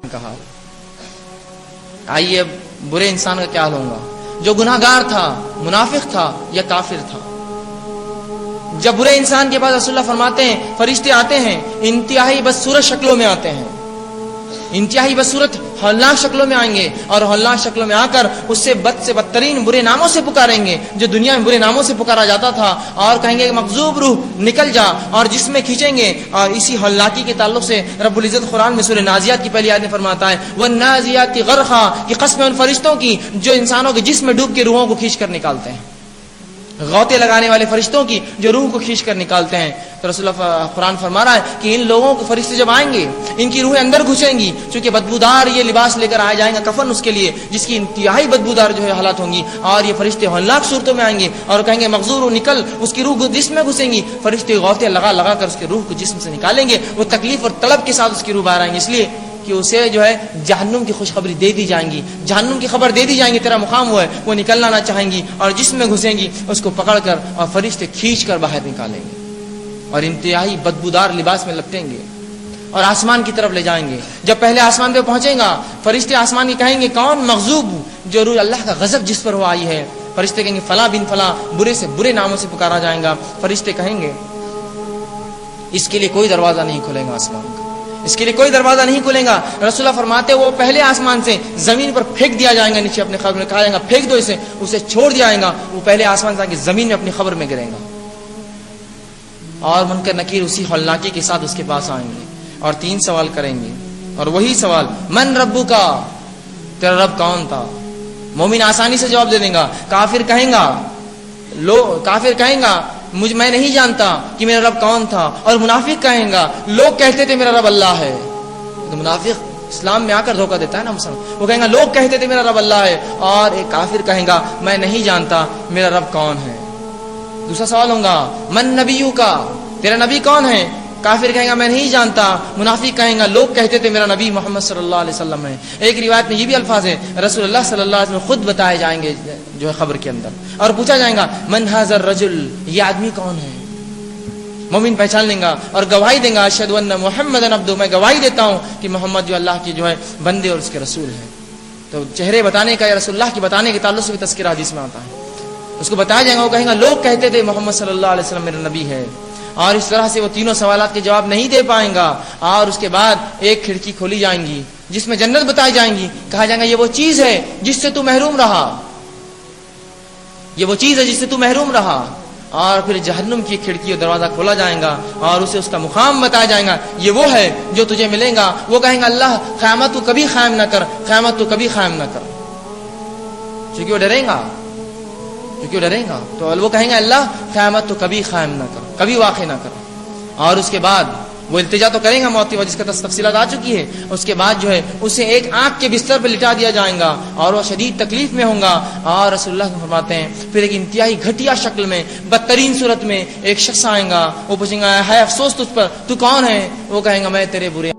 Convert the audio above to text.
کہا آئیے برے انسان کا کیا حال ہوگا جو گناہگار تھا، منافق تھا یا کافر تھا۔ جب برے انسان کے پاس رسول اللہ فرماتے ہیں فرشتے آتے ہیں، انتہائی بدصورت شکلوں میں آتے ہیں، انتہائی بدصورت ہولناک شکلوں میں آئیں گے، اور ہولناک شکلوں میں آ کر اس سے بدترین برے ناموں سے پکاریں گے جو دنیا میں برے ناموں سے پکارا جاتا تھا، اور کہیں گے مغضوب روح نکل جا، اور جس میں کھینچیں گے۔ اور اسی ہولناکی کے تعلق سے رب العزت قرآن میں سورہ نازیات کی پہلی آیت میں فرماتا ہے والنازیات غرقا، کہ قسم ان فرشتوں کی جو انسانوں کے جسم میں ڈوب کے روحوں کو کھینچ کر نکالتے ہیں، غوطے لگانے والے فرشتوں کی جو روح کو کھینچ کر نکالتے ہیں۔ تو رسول اللہ قرآن فرما رہا ہے کہ ان لوگوں کو فرشتے جب آئیں گے ان کی روحیں اندر گھسیں گی، چونکہ بدبودار یہ لباس لے کر آیا جائیں گا، کفن اس کے لیے جس کی انتہائی بدبودار جو ہے حالات ہوں گی، اور یہ فرشتے ہولناک صورتوں میں آئیں گے اور کہیں گے مغزور نکل، اس کی روح جسم میں گھسیں گی، فرشتے غوطے لگا لگا کر اس کی روح کو جسم سے نکالیں گے، وہ تکلیف اور طلب کے ساتھ اس کی روح باہر آئیں گے، اس لیے کہ اسے جو ہے جہنم کی خوشخبری دے دی جائیں گی، جہنم کی خبر دے دی جائیں گی تیرا مقام ہوا ہے، وہ نکلنا نہ چاہیں گی اور جسم میں گھسیں گی، اس کو پکڑ کر اور فرشتے کھینچ کر باہر نکالیں گے اور انتہائی بدبودار لباس میں لپٹیں گے اور آسمان کی طرف لے جائیں گے۔ جب پہلے آسمان پہ پہنچیں گا فرشتے آسمان کی کہیں گے کون مغضوب، جو روح اللہ کا غضب جس پر وہ آئی ہے، فرشتے کہیں گے فلاں بن فلاں، برے سے برے ناموں سے پکارا جائیں گا۔ فرشتے کہیں گے اس کے لیے کوئی دروازہ نہیں کھلے گا، آسمان کا اس کے لیے کوئی دروازہ نہیں کھلے گا۔ رسول اللہ فرماتے وہ پہلے آسمان سے زمین پر پھینک دیا جائے گا، نیچے اپنے قبر میں کہا جائے گا پھینک دو اسے چھوڑ دیا جائے گا، وہ پہلے آسمان سے زمین میں اپنی قبر میں گرے گا، اور منکر نکیر اسی ہولناکی کے ساتھ اس کے پاس آئیں گے اور 3 سوال کریں گے، اور وہی سوال من ربو کا، تیرا رب کون تھا؟ مومن آسانی سے جواب دے دے گا، کافر کہیں گا میں نہیں جانتا کہ میرا رب کون تھا، اور منافق کہیں گا لوگ کہتے تھے میرا رب اللہ ہے۔ تو منافق اسلام میں آ کر دھوکہ دیتا ہے نا مسلمان، وہ کہیں گا لوگ کہتے تھے میرا رب اللہ ہے، اور ایک کافر کہیں گا میں نہیں جانتا میرا رب کون ہے۔ دوسرا سوال ہوگا من نبیو کا، تیرا نبی کون ہے؟ کافر کہیں گا میں نہیں جانتا، منافق کہیں گا لوگ کہتے تھے میرا نبی محمد صلی اللہ علیہ وسلم ہے۔ ایک روایت میں یہ بھی الفاظ ہے رسول اللہ صلی اللہ علیہ وسلم خود بتائے جائیں گے جو ہے خبر کے اندر، اور پوچھا جائے گا من ھذا الرجل، یہ آدمی کون ہے؟ مومن پہچان لیں گا اور گواہی دیں گا اشہد ان محمدن عبدہ، میں گواہی دیتا ہوں کہ محمد جو اللہ کی جو ہے بندے اور اس کے رسول ہیں۔ تو چہرے بتانے کا یا رسول اللہ کے بتانے کے تعلق سے بھی تذکرہ حدیث میں آتا ہے، اس کو بتایا جائے گا، وہ کہیں گا لوگ کہتے تھے محمد صلی اللہ علیہ وسلم میرا نبی ہے، اور اس طرح سے وہ تینوں سوالات کے جواب نہیں دے پائیں گا، اور اس کے بعد ایک کھڑکی کھولی جائیں گی جس میں جنت بتائی جائیں گی، کہا جائے گا یہ وہ چیز ہے جس سے تو محروم رہا، یہ وہ چیز ہے جس سے تو محروم رہا، اور پھر جہنم کی کھڑکی اور دروازہ کھولا جائے گا اور اسے اس کا مقام بتایا جائے گا، یہ وہ ہے جو تجھے ملے گا۔ وہ کہیں گا اللہ قیامت تو کبھی قائم نہ کر، قیامت تو کبھی قائم نہ کر، چونکہ وہ ڈرے گا تو وہ کہیں گے اللہ قیامت تو کبھی قائم نہ کر، کبھی واقع نہ کر، اور اس کے بعد وہ التجا تو کریں گا موت کی وجہ، جس کا تفصیلات آ چکی ہے۔ اس کے بعد جو ہے اسے ایک آنکھ کے بستر پہ لٹا دیا جائے گا اور وہ شدید تکلیف میں ہوں گا، اور رسول اللہ فرماتے ہیں پھر ایک انتہائی گھٹیا شکل میں بدترین صورت میں ایک شخص آئے گا، وہ پوچھیں گا ہے افسوس تجھ پر، تو کون ہے؟ وہ کہیں گا میں تیرے برے